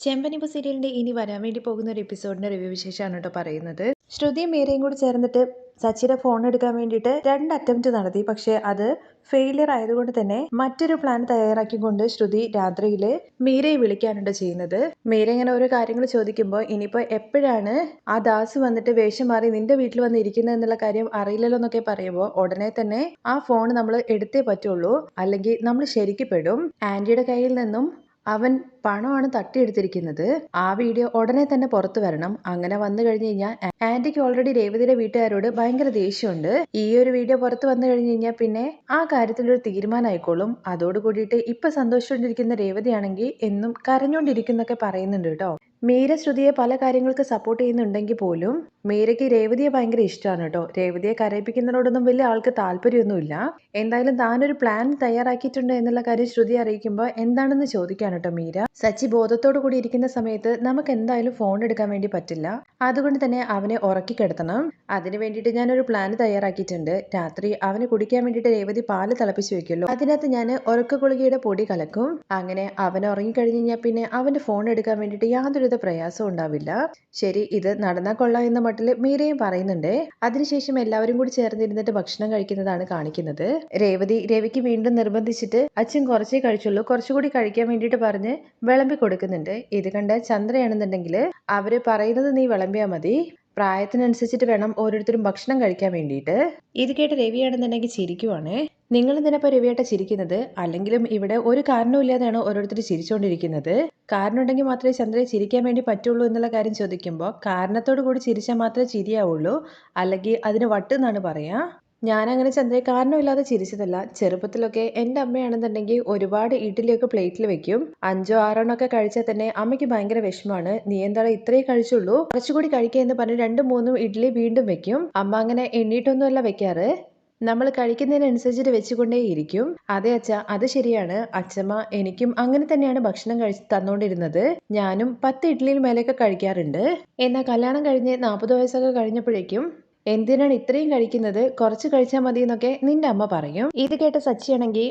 ചെമ്പനിപ്പ സീരിയലിന്റെ ഇനി വരാൻ വേണ്ടി പോകുന്ന ഒരു എപ്പിസോഡിന്റെ റിവ്യൂ വിശേഷമാണ് കേട്ടോ പറയുന്നത്. ശ്രുതിയും മീരയും കൂടി ചേർന്നിട്ട് സച്ചിയുടെ ഫോൺ എടുക്കാൻ വേണ്ടിയിട്ട് 2 അറ്റംപ്റ്റ് നടത്തി. പക്ഷെ അത് ഫെയിലിയർ ആയതുകൊണ്ട് തന്നെ മറ്റൊരു പ്ലാൻ തയ്യാറാക്കിക്കൊണ്ട് ശ്രുതി രാത്രിയിൽ മീരയെ വിളിക്കാനുണ്ട് ചെയ്യുന്നത്. മീര ഇങ്ങനെ ഓരോ കാര്യങ്ങൾ ചോദിക്കുമ്പോൾ ഇനിയിപ്പോൾ എപ്പോഴാണ് ആ ദാസ് വന്നിട്ട് വേഷം മാറി നിന്റെ വീട്ടിൽ വന്ന് ഇരിക്കുന്നത് എന്നുള്ള കാര്യം അറിയില്ലല്ലോ എന്നൊക്കെ പറയുമ്പോൾ ഉടനെ തന്നെ ആ ഫോൺ നമ്മൾ എടുത്തേ പറ്റുള്ളൂ, അല്ലെങ്കിൽ നമ്മൾ ശരിക്ക് പെടും. ആന്റിയുടെ കയ്യിൽ നിന്നും അവൻ പണമാണ് തട്ടിയെടുത്തിരിക്കുന്നത്. ആ വീഡിയോ ഉടനെ തന്നെ പുറത്തു വരണം. അങ്ങനെ വന്നു കഴിഞ്ഞു കഴിഞ്ഞാൽ ആന്റിക്ക് ഓൾറെഡി രേവതിയുടെ വീട്ടുകാരോട് ഭയങ്കര ദേഷ്യമുണ്ട്. ഈ ഒരു വീഡിയോ പുറത്തു വന്നു കഴിഞ്ഞു കഴിഞ്ഞാൽ പിന്നെ ആ കാര്യത്തിലൊരു തീരുമാനം ആയിക്കോളും. അതോട് കൂടിയിട്ട് ഇപ്പൊ സന്തോഷിച്ചുകൊണ്ടിരിക്കുന്ന രേവതിയാണെങ്കിൽ എന്നും കരഞ്ഞുകൊണ്ടിരിക്കുന്നൊക്കെ പറയുന്നുണ്ട് കേട്ടോ. മീര ശ്രുതിയെ പല കാര്യങ്ങൾക്ക് സപ്പോർട്ട് ചെയ്യുന്നുണ്ടെങ്കിൽ പോലും മീരയ്ക്ക് രേവതിയെ ഭയങ്കര ഇഷ്ടമാണ് കേട്ടോ. രേവതിയെ കരയിപ്പിക്കുന്നതിനോടൊന്നും വലിയ ആൾക്ക് താല്പര്യമൊന്നുമില്ല. എന്തായാലും താനൊരു പ്ലാൻ തയ്യാറാക്കിയിട്ടുണ്ട് എന്നുള്ള കാര്യം ശ്രുതി അറിയിക്കുമ്പോൾ എന്താണെന്ന് ചോദിക്കാണ് കേട്ടോ മീര. സച്ചി ബോധത്തോടു കൂടി ഇരിക്കുന്ന സമയത്ത് നമുക്ക് എന്തായാലും ഫോൺ എടുക്കാൻ വേണ്ടി പറ്റില്ല. അതുകൊണ്ട് തന്നെ അവനെ ഉറക്കി കിടത്തണം. അതിന് വേണ്ടിയിട്ട് ഞാനൊരു പ്ലാൻ തയ്യാറാക്കിയിട്ടുണ്ട്. രാത്രി അവന് കുടിക്കാൻ വേണ്ടിയിട്ട് രേവതി പാല് തിളപ്പിച്ച് വെക്കുമല്ലോ, അതിനകത്ത് ഞാൻ ഉറക്ക ഗുളികയുടെ പൊടി കലക്കും. അങ്ങനെ അവൻ ഉറങ്ങിക്കഴിഞ്ഞ് കഴിഞ്ഞാൽ പിന്നെ അവന്റെ ഫോൺ എടുക്കാൻ വേണ്ടിയിട്ട് യാതൊരു പ്രയാസവും ഉണ്ടാവില്ല. ശരി, ഇത് നടന്നാൽ കൊള്ളാം എന്ന മട്ടിൽ മീരയും പറയുന്നുണ്ട്. അതിനുശേഷം എല്ലാവരും കൂടി ചേർന്നിരുന്നിട്ട് ഭക്ഷണം കഴിക്കുന്നതാണ് കാണിക്കുന്നത്. രവിക്ക് വീണ്ടും നിർബന്ധിച്ചിട്ട് അച്ഛൻ കുറച്ചേ കഴിച്ചുള്ളൂ, കുറച്ചുകൂടി കഴിക്കാൻ വേണ്ടിയിട്ട് പറഞ്ഞ് വിളമ്പി കൊടുക്കുന്നുണ്ട്. ഇത് കണ്ട ചന്ദ്രയാണെന്നുണ്ടെങ്കിൽ അവര് പറയുന്നത് നീ വിളമ്പിയാൽ മതി, പ്രായത്തിനനുസരിച്ചിട്ട് വേണം ഓരോരുത്തരും ഭക്ഷണം കഴിക്കാൻ വേണ്ടിയിട്ട്. ഇത് കേട്ട് രവിയാണെന്നുണ്ടെങ്കിൽ ചിരിക്കുവാണ്. നിങ്ങൾ ഇതിനപ്പോൾ രവിയായിട്ട് ചിരിക്കുന്നത്? അല്ലെങ്കിലും ഇവിടെ ഒരു കാരണവുമില്ലാതെയാണ് ഓരോരുത്തർ ചിരിച്ചുകൊണ്ടിരിക്കുന്നത്. കാരണം ഉണ്ടെങ്കിൽ മാത്രമേ ചന്ദ്രയെ ചിരിക്കാൻ വേണ്ടി പറ്റുള്ളൂ എന്നുള്ള കാര്യം ചോദിക്കുമ്പോൾ കാരണത്തോടു കൂടി ചിരിച്ചാൽ മാത്രമേ ചിരിയാവുള്ളൂ, അല്ലെങ്കിൽ അതിന് വട്ട് എന്നാണ് പറയാ. ഞാനങ്ങനെ ചന്ദ്രയെ കാരണമില്ലാതെ ചിരിച്ചതല്ല. ചെറുപ്പത്തിലൊക്കെ എൻ്റെ അമ്മയാണെന്നുണ്ടെങ്കിൽ ഒരുപാട് ഇഡ്ഡലിയൊക്കെ പ്ലേറ്റിൽ വെക്കും. 5 6 ഒക്കെ കഴിച്ചാൽ തന്നെ അമ്മയ്ക്ക് ഭയങ്കര വിഷമാണ്. നീ എന്താണ് ഇത്രയും കഴിച്ചുള്ളൂ, കുറച്ചുകൂടി കഴിക്കുക എന്ന് പറഞ്ഞ് 2 3 ഇഡ്ഡലി വീണ്ടും വെക്കും. അമ്മ അങ്ങനെ എണ്ണീട്ടൊന്നുമല്ല വെക്കാറ്, നമ്മൾ കഴിക്കുന്നതിനനുസരിച്ചിട്ട് വെച്ചുകൊണ്ടേയിരിക്കും. അതെ അച്ഛ, അത് ശരിയാണ്. അച്ഛമ്മ എനിക്കും അങ്ങനെ തന്നെയാണ് ഭക്ഷണം കഴിച്ച് തന്നോണ്ടിരുന്നത്. ഞാനും 10 ഇഡ്ഡലിയിൽ മേലെയൊക്കെ കഴിക്കാറുണ്ട്. എന്നാൽ കല്യാണം കഴിഞ്ഞ് 40 വയസ്സൊക്കെ കഴിഞ്ഞപ്പോഴേക്കും എന്തിനാണ് ഇത്രയും കഴിക്കുന്നത്, കുറച്ച് കഴിച്ചാൽ മതി എന്നൊക്കെ നിന്റെ അമ്മ പറയും. ഇത് കേട്ട സച്ചിയാണെങ്കിൽ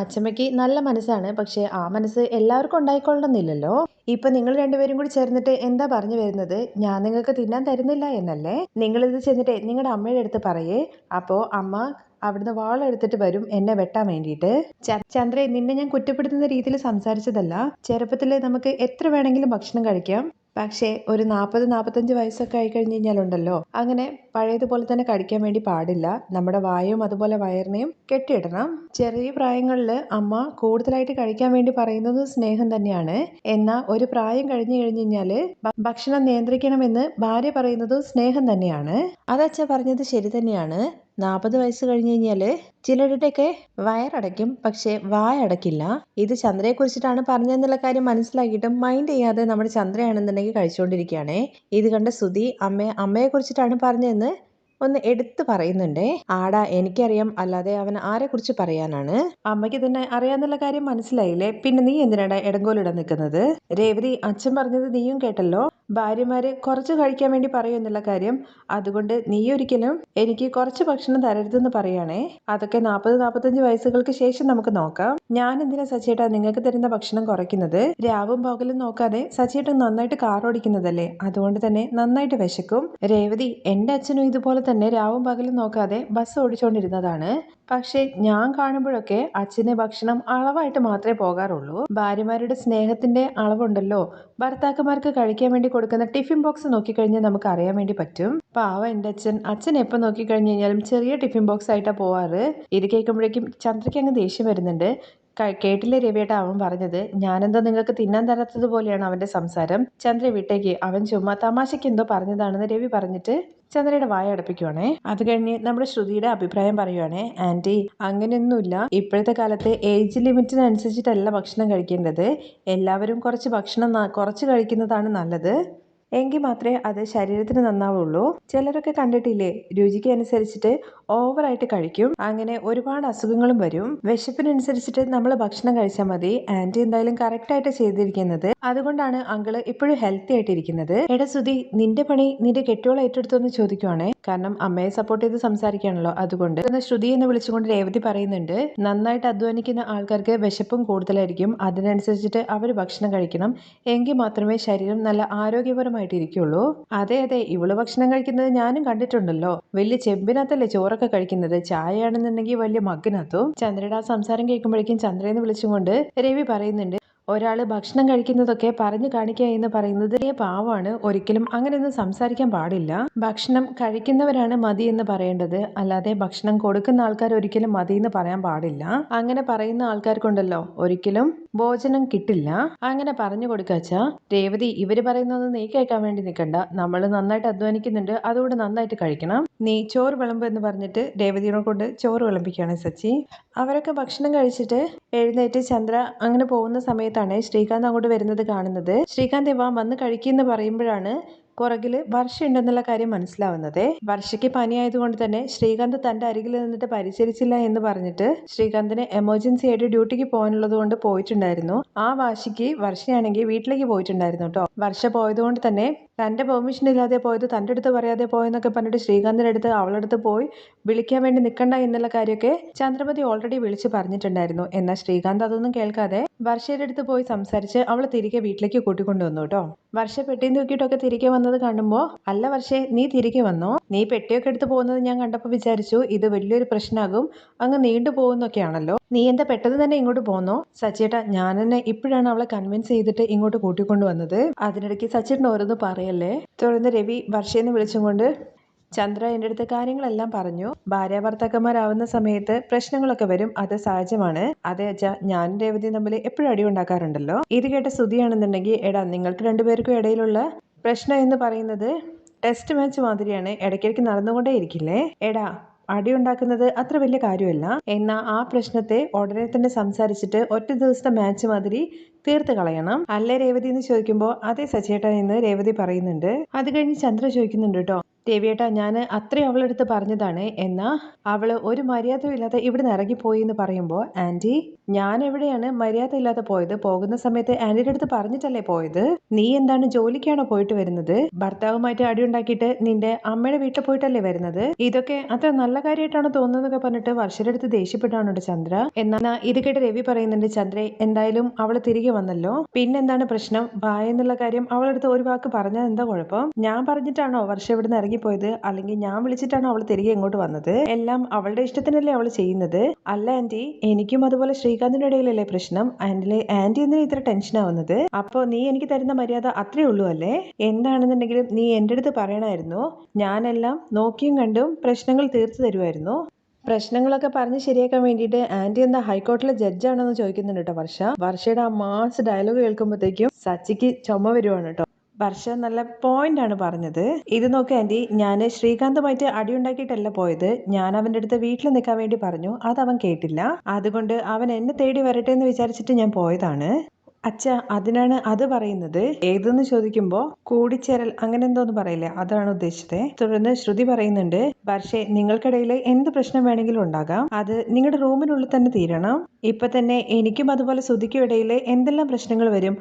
അച്ഛമ്മയ്ക്ക് നല്ല മനസ്സാണ്, പക്ഷെ ആ മനസ്സ് എല്ലാവർക്കും ഉണ്ടായിക്കൊള്ളണമെന്നില്ലല്ലോ. ഇപ്പൊ നിങ്ങൾ രണ്ടുപേരും കൂടി ചേർന്നിട്ട് എന്താ പറഞ്ഞു വരുന്നത്? ഞാൻ നിങ്ങൾക്ക് തിന്നാൻ തരുന്നില്ല എന്നല്ലേ? നിങ്ങളിത് ചെന്നിട്ട് നിങ്ങളുടെ അമ്മയുടെ അടുത്ത് പറയേ. അപ്പോ അമ്മ അവിടുന്ന് വാളെടുത്തിട്ട് വരും എന്നെ വെട്ടാൻ വേണ്ടിയിട്ട്. ചന്ദ്രേ, നിന്നെ ഞാൻ കുറ്റപ്പെടുത്തുന്ന രീതിയിൽ സംസാരിച്ചതല്ല. ചെറുപ്പത്തിൽ നമുക്ക് എത്ര വേണമെങ്കിലും ഭക്ഷണം കഴിക്കാം, പക്ഷേ ഒരു 40-45 വയസ്സൊക്കെ ആയി കഴിഞ്ഞ് കഴിഞ്ഞാലുണ്ടല്ലോ, അങ്ങനെ പഴയതുപോലെ തന്നെ കഴിക്കാൻ വേണ്ടി പാടില്ല. നമ്മുടെ വായും അതുപോലെ വയറിനെയും കെട്ടിയിടണം. ചെറിയ പ്രായങ്ങളിൽ അമ്മ കൂടുതലായിട്ട് കഴിക്കാൻ വേണ്ടി പറയുന്നത് സ്നേഹം തന്നെയാണ്. എന്നാൽ ഒരു പ്രായം കഴിഞ്ഞു കഴിഞ്ഞാൽ ഭക്ഷണം നിയന്ത്രിക്കണമെന്ന് ഭാര്യ പറയുന്നത് സ്നേഹം തന്നെയാണ്. അതച്ഛ പറഞ്ഞത് ശരി തന്നെയാണ്. 40 വയസ്സ് കഴിഞ്ഞ് കഴിഞ്ഞാൽ ചിലരുടെയൊക്കെ വയറടയ്ക്കും, പക്ഷെ വായടക്കില്ല. ഇത് ചന്ദ്രയെ കുറിച്ചിട്ടാണ് പറഞ്ഞതെന്നുള്ള കാര്യം മനസ്സിലാക്കിയിട്ടും മൈൻഡ് ചെയ്യാതെ നമ്മുടെ ചന്ദ്രയാണെന്നുണ്ടെങ്കിൽ കഴിച്ചുകൊണ്ടിരിക്കുകയാണേ. ഇത് കണ്ട സുധി അമ്മയെ കുറിച്ചിട്ടാണ് പറഞ്ഞതെന്ന് ഒന്ന് എടുത്തു പറയുന്നുണ്ടേ. ആടാ, എനിക്കറിയാം, അല്ലാതെ അവൻ ആരെ കുറിച്ച് പറയാനാണ്? അമ്മയ്ക്ക് തന്നെ അറിയാന്നുള്ള കാര്യം മനസ്സിലായില്ലേ, പിന്നെ നീ എന്തിനാടാ ഇടങ്കോലിടാൻ നിൽക്കുന്നത്? രേവതി, അച്ഛൻ പറഞ്ഞത് നീയും കേട്ടല്ലോ, ഭാര്യമാര് കുറച്ച് കഴിക്കാൻ വേണ്ടി പറയും എന്നുള്ള കാര്യം. അതുകൊണ്ട് നീ ഒരിക്കലും എനിക്ക് കുറച്ച് ഭക്ഷണം തരരുതെന്ന് പറയാണേ. അതൊക്കെ 40-45 വയസ്സുകൾക്ക് ശേഷം നമുക്ക് നോക്കാം. ഞാൻ എന്തിനാ സച്ചേട്ടാ നിങ്ങൾക്ക് തരുന്ന ഭക്ഷണം കുറയ്ക്കുന്നത്? രാവും പകലും നോക്കാതെ സച്ചേട്ടൻ നന്നായിട്ട് കാർ ഓടിക്കുന്നതല്ലേ, അതുകൊണ്ട് തന്നെ നന്നായിട്ട് വിശക്കും. രേവതി, എൻ്റെ അച്ഛനും ഇതുപോലെ തന്നെ രാവും പകലും നോക്കാതെ ബസ് ഓടിച്ചുകൊണ്ടിരുന്നതാണ്. പക്ഷെ ഞാൻ കാണുമ്പോഴൊക്കെ അച്ഛന് ഭക്ഷണം അളവായിട്ട് മാത്രമേ പോകാറുള്ളൂ. ഭാര്യമാരുടെ സ്നേഹത്തിന്റെ അളവുണ്ടല്ലോ, ഭർത്താക്കന്മാർക്ക് കഴിക്കാൻ വേണ്ടി കൊടുക്കുന്ന ടിഫിൻ ബോക്സ് നോക്കിക്കഴിഞ്ഞാൽ നമുക്ക് അറിയാൻ വേണ്ടി പറ്റും. പാവ എൻ്റെ അച്ഛൻ എപ്പോൾ നോക്കിക്കഴിഞ്ഞു കഴിഞ്ഞാലും ചെറിയ ടിഫിൻ ബോക്സ് ആയിട്ടാണ് പോവാറ്. ഇത് കേൾക്കുമ്പോഴേക്കും ചന്ദ്രയ്ക്ക് അങ്ങ് ദേഷ്യം വരുന്നുണ്ട്. കേട്ടില്ലേ രവിയേട്ടാ അവൻ പറഞ്ഞത്? ഞാനെന്തോ നിങ്ങൾക്ക് തിന്നാൻ തരാത്തത് പോലെയാണ് അവന്റെ സംസാരം. ചന്ദ്ര വിട്ടേക്ക്, അവൻ ചുമ്മാ തമാശയ്ക്ക് എന്തോ പറഞ്ഞതാണെന്ന് രവി പറഞ്ഞിട്ട് ചന്ദ്രയുടെ വായ അടപ്പിക്കുവാണേ. അത് കഴിഞ്ഞ് നമ്മുടെ ശ്രുതിയുടെ അഭിപ്രായം പറയുവാണേ. ആന്റി, അങ്ങനെയൊന്നുമില്ല. ഇപ്പോഴത്തെ കാലത്ത് ഏജ് ലിമിറ്റിനനുസരിച്ചിട്ടല്ല ഭക്ഷണം കഴിക്കേണ്ടത്. എല്ലാവരും കുറച്ച് കഴിക്കുന്നതാണ് നല്ലത്. എങ്കിൽ മാത്രമേ അത് ശരീരത്തിന് നന്നാവുള്ളൂ. ചിലരൊക്കെ കണ്ടിട്ടില്ലേ, രുചിക്ക് അനുസരിച്ചിട്ട് ഓവറായിട്ട് കഴിക്കും. അങ്ങനെ ഒരുപാട് അസുഖങ്ങളും വരും. വിശപ്പിനനുസരിച്ചിട്ട് നമ്മൾ ഭക്ഷണം കഴിച്ചാൽ മതി. ആന്റി എന്തായാലും കറക്റ്റ് ആയിട്ട് ചെയ്തിരിക്കുന്നത്. അതുകൊണ്ടാണ് അങ്കിള് ഇപ്പോഴും ഹെൽത്തി ആയിട്ടിരിക്കുന്നത്. എടാ സുധി, നിന്റെ പണി നിന്റെ കെട്ടിയോൾ ഏറ്റെടുത്തോന്ന് ചോദിക്കുവാണേ. കാരണം അമ്മയെ സപ്പോർട്ട് ചെയ്ത് സംസാരിക്കുകയാണല്ലോ. അതുകൊണ്ട് ശ്രുതി എന്ന് വിളിച്ചുകൊണ്ട് രേവതി പറയുന്നുണ്ട്, നന്നായിട്ട് അധ്വാനിക്കുന്ന ആൾക്കാർക്ക് വിശപ്പും കൂടുതലായിരിക്കും. അതിനനുസരിച്ചിട്ട് അവർ ഭക്ഷണം കഴിക്കണം. എങ്കിൽ മാത്രമേ ശരീരം നല്ല ആരോഗ്യപരമായിട്ട് ഇരിക്കുള്ളൂ. അതെ അതെ, ഇവള് ഭക്ഷണം കഴിക്കുന്നത് ഞാനും കണ്ടിട്ടുണ്ടല്ലോ. വലിയ ചെമ്പിനകത്തല്ലേ ചോറൊക്കെ കഴിക്കുന്നത്. ചായയാണെന്നുണ്ടെങ്കിൽ വലിയ മഗ്ഗിനകത്തും. ചന്ദ്രയുടെ ആ സംസാരം കേൾക്കുമ്പോഴേക്കും ചന്ദ്രയെന്ന് വിളിച്ചുകൊണ്ട് രവി പറയുന്നുണ്ട്, ഒരാൾ ഭക്ഷണം കഴിക്കുന്നതൊക്കെ പറഞ്ഞു കാണിക്കുക എന്ന് പറയുന്നത് പാവമാണ്. ഒരിക്കലും അങ്ങനെയൊന്നും സംസാരിക്കാൻ പാടില്ല. ഭക്ഷണം കഴിക്കുന്നവരാണ് മതി എന്ന് പറയേണ്ടത്, അല്ലാതെ ഭക്ഷണം കൊടുക്കുന്ന ആൾക്കാർ ഒരിക്കലും മതി എന്ന് പറയാൻ പാടില്ല. അങ്ങനെ പറയുന്ന ആൾക്കാർക്കുണ്ടല്ലോ ഒരിക്കലും ഭോജനം കിട്ടില്ല. അങ്ങനെ പറഞ്ഞു കൊടുക്കാച്ചാ. രേവതി, ഇവര് പറയുന്നത് നീ കേൾക്കാൻ വേണ്ടി നിൽക്കണ്ട. നമ്മൾ നന്നായിട്ട് അധ്വാനിക്കുന്നുണ്ട്, അതുകൊണ്ട് നന്നായിട്ട് കഴിക്കണം. നീ ചോറ് വിളമ്പ് എന്ന് പറഞ്ഞിട്ട് രേവതിയെ കൊണ്ട് ചോറ് വിളമ്പിക്കുകയാണ് സച്ചി. അവരൊക്കെ ഭക്ഷണം കഴിച്ചിട്ട് എഴുന്നേറ്റ് ചന്ദ്ര അങ്ങനെ പോകുന്ന സമയത്താണ് ശ്രീകാന്ത് അങ്ങോട്ട് വരുന്നത് കാണുന്നത്. ശ്രീകാന്ത് വാ വന്ന് കഴിക്കുമെന്ന് പറയുമ്പോഴാണ് പുറകില് വർഷ ഉണ്ടെന്നുള്ള കാര്യം മനസ്സിലാവുന്നത്. വർഷയ്ക്ക് പനിയായതുകൊണ്ട് തന്നെ ശ്രീകാന്ത് തന്റെ അരികിൽ നിന്നിട്ട് പരിചരിച്ചില്ല എന്ന് പറഞ്ഞിട്ട് ശ്രീകാന്തിന് എമർജൻസി ആയിട്ട് ഡ്യൂട്ടിക്ക് പോകാനുള്ളത് കൊണ്ട് പോയിട്ടുണ്ടായിരുന്നു. ആ വാശിക്ക് വർഷയാണെങ്കിൽ വീട്ടിലേക്ക് പോയിട്ടുണ്ടായിരുന്നു കേട്ടോ. വർഷ പോയതുകൊണ്ട് തന്നെ തന്റെ പെർമിഷൻ ഇല്ലാതെ പോയത്, തന്റെ അടുത്ത് പറയാതെ പോയെന്നൊക്കെ പറഞ്ഞിട്ട് ശ്രീകാന്തിന്റെ അടുത്ത് അവളടുത്ത് പോയി വിളിക്കാൻ വേണ്ടി നിൽക്കണ്ട എന്നുള്ള കാര്യമൊക്കെ ചന്ദ്രമതി ഓൾറെഡി വിളിച്ച് പറഞ്ഞിട്ടുണ്ടായിരുന്നു. എന്നാൽ ശ്രീകാന്ത് അതൊന്നും കേൾക്കാതെ വർഷയുടെ അടുത്ത് പോയി സംസാരിച്ച് അവളെ തിരികെ വീട്ടിലേക്ക് കൂട്ടിക്കൊണ്ടുവന്നു കേട്ടോ. വർഷ പെട്ടിയും തൂക്കിയിട്ടൊക്കെ തിരികെ വന്നത് കാണുമ്പോൾ, അല്ല വർഷേ, നീ തിരികെ വന്നോ? നീ പെട്ടിയൊക്കെ എടുത്ത് പോകുന്നത് ഞാൻ കണ്ടപ്പോൾ വിചാരിച്ചു ഇത് വലിയൊരു പ്രശ്നമാകും, അങ്ങ് നീണ്ടു പോകുന്നൊക്കെയാണല്ലോ. നീ എന്താ പെട്ടെന്ന് തന്നെ ഇങ്ങോട്ട് പോന്നോ? സച്ചേട്ടാ, ഞാൻ തന്നെ ഇപ്പോഴാണ് അവളെ കൺവിൻസ് ചെയ്തിട്ട് ഇങ്ങോട്ട് കൂട്ടിക്കൊണ്ടു വന്നത്. അതിനിടയ്ക്ക് സച്ചേട്ടൻ ഓരോന്ന് പറയല്ലേ. തുടർന്ന് രവി വർഷയെന്ന് വിളിച്ചുകൊണ്ട്, ചന്ദ്ര എൻ്റെ അടുത്ത് കാര്യങ്ങളെല്ലാം പറഞ്ഞു. ഭാര്യാഭർത്താക്കന്മാരാവുന്ന സമയത്ത് പ്രശ്നങ്ങളൊക്കെ വരും, അത് സഹജമാണ്. അതെ അച്ഛാ, ഞാനും രേവതിയും തമ്മിൽ എപ്പോഴും അടി ഉണ്ടാക്കാറുണ്ടല്ലോ. ഇത് കേട്ട സ്തുതിയാണെന്നുണ്ടെങ്കിൽ, എടാ നിങ്ങൾക്ക് രണ്ടുപേർക്കും ഇടയിലുള്ള പ്രശ്നം എന്ന് പറയുന്നത് ടെസ്റ്റ് മാച്ച് മാതിരിയാണ്, ഇടയ്ക്കിടയ്ക്ക് നടന്നുകൊണ്ടേ ഇരിക്കില്ലേ. എടാ, അടി ഉണ്ടാക്കുന്നത് അത്ര വലിയ കാര്യമല്ല. എന്നാൽ ആ പ്രശ്നത്തെ ഉടനെ തന്നെ സംസാരിച്ചിട്ട് ഒറ്റ ദിവസത്തെ മാച്ച് മാതിരി തീർത്ത് കളയണം. അല്ലേ രേവതി എന്ന് ചോദിക്കുമ്പോൾ, അതെ സച്ചേട്ട എന്ന് രേവതി പറയുന്നുണ്ട്. അത് കഴിഞ്ഞ് ചന്ദ്ര ചോദിക്കുന്നുണ്ട് കേട്ടോ, രവിയേട്ടാ, ഞാൻ അത്രയും അവളെടുത്ത് പറഞ്ഞതാണ്, എന്നാ അവള് ഒരു മര്യാദയും ഇല്ലാതെ ഇവിടുന്ന് ഇറങ്ങിപ്പോയി എന്ന് പറയുമ്പോൾ, ആന്റി, ഞാൻ എവിടെയാണ് മര്യാദ ഇല്ലാതെ പോയത്? പോകുന്ന സമയത്ത് ആന്റിയുടെ അടുത്ത് പറഞ്ഞിട്ടല്ലേ പോയത്? നീ എന്താണ് ജോലിക്കാണോ പോയിട്ട് വരുന്നത്? ഭർത്താവുമായിട്ട് അടി ഉണ്ടാക്കിയിട്ട് നിന്റെ അമ്മയുടെ വീട്ടിൽ പോയിട്ടല്ലേ വരുന്നത്? ഇതൊക്കെ അത്ര നല്ല കാര്യമായിട്ടാണ് തോന്നുന്നതൊക്കെ പറഞ്ഞിട്ട് വർഷയുടെ അടുത്ത് ദേഷ്യപ്പെട്ടാണ് ചന്ദ്ര. എന്നാ ഇത് കേട്ട് രവി പറയുന്നുണ്ട്, ചന്ദ്ര എന്തായാലും അവള് തിരികെ വന്നല്ലോ, പിന്നെന്താണ് പ്രശ്നം? വായ എന്നുള്ള കാര്യം അവളടുത്ത് ഒരു വാക്ക് പറഞ്ഞാൽ എന്താ കുഴപ്പം? ഞാൻ പറഞ്ഞിട്ടാണോ വർഷം ഇവിടുന്ന് ഇറങ്ങിപ്പോയത്? അല്ലെങ്കിൽ ഞാൻ വിളിച്ചിട്ടാണോ അവൾ തിരികെ ഇങ്ങോട്ട് വന്നത്? എല്ലാം അവളുടെ ഇഷ്ടത്തിനല്ലേ അവൾ ചെയ്യുന്നത്. അല്ല ആന്റി, എനിക്കും അതുപോലെ ശ്രീകാന്തിന്റെ ഇടയിലല്ലേ പ്രശ്നം? ആന്റി എന്തിനാ ഇത്ര ടെൻഷൻ ആവുന്നത്? അപ്പൊ നീ എനിക്ക് തരുന്ന മര്യാദ അത്രേ ഉള്ളൂ അല്ലേ? എന്താണെന്നുണ്ടെങ്കിലും നീ എൻ്റെ അടുത്ത് പറയണമായിരുന്നു. ഞാനെല്ലാം നോക്കിയും കണ്ടും പ്രശ്നങ്ങൾ തീർത്തു തരുമായിരുന്നു. പ്രശ്നങ്ങളൊക്കെ പറഞ്ഞ് ശരിയാക്കാൻ വേണ്ടിയിട്ട് ആന്റി എന്താ ഹൈക്കോടതിയിലെ ജഡ്ജാണെന്ന് ചോദിക്കുന്നുണ്ട് കേട്ടോ വർഷയുടെ ആ മാസ് ഡയലോഗ് കേൾക്കുമ്പോഴത്തേക്കും സച്ചിക്ക് ചുമ വരുവാണ് കേട്ടോ. വർഷ നല്ല പോയിന്റ് ആണ് പറഞ്ഞത്. ഇത് നോക്ക് ആന്റി, ഞാൻ ശ്രീകാന്തുമായിട്ട് അടിയുണ്ടാക്കിയിട്ടല്ല പോയത്. ഞാൻ അവന്റെ അടുത്ത് വീട്ടിൽ നിൽക്കാൻ വേണ്ടി പറഞ്ഞു, അത് അവൻ കേട്ടില്ല. അതുകൊണ്ട് അവൻ എന്നെ തേടി വരട്ടെ എന്ന് വിചാരിച്ചിട്ട് ഞാൻ പോയതാണ്. അച്ഛ, അതിനാണ് അത് പറയുന്നത്. ഏതെന്ന് ചോദിക്കുമ്പോ കൂടിച്ചേരൽ അങ്ങനെ എന്തോന്ന് പറയില്ലേ, അതാണ് ഉദ്ദേശിച്ചത്. തുടർന്ന് ശ്രുതി പറയുന്നുണ്ട്, പക്ഷേ നിങ്ങൾക്കിടയിൽ എന്ത് പ്രശ്നം വേണമെങ്കിലും ഉണ്ടാകാം, അത് നിങ്ങളുടെ റൂമിനുള്ളിൽ തന്നെ തീരണം. ഇപ്പൊ തന്നെ എനിക്കും അതുപോലെ ശ്രുതിക്കും ഇടയിൽ എന്തെല്ലാം പ്രശ്നങ്ങൾ വരും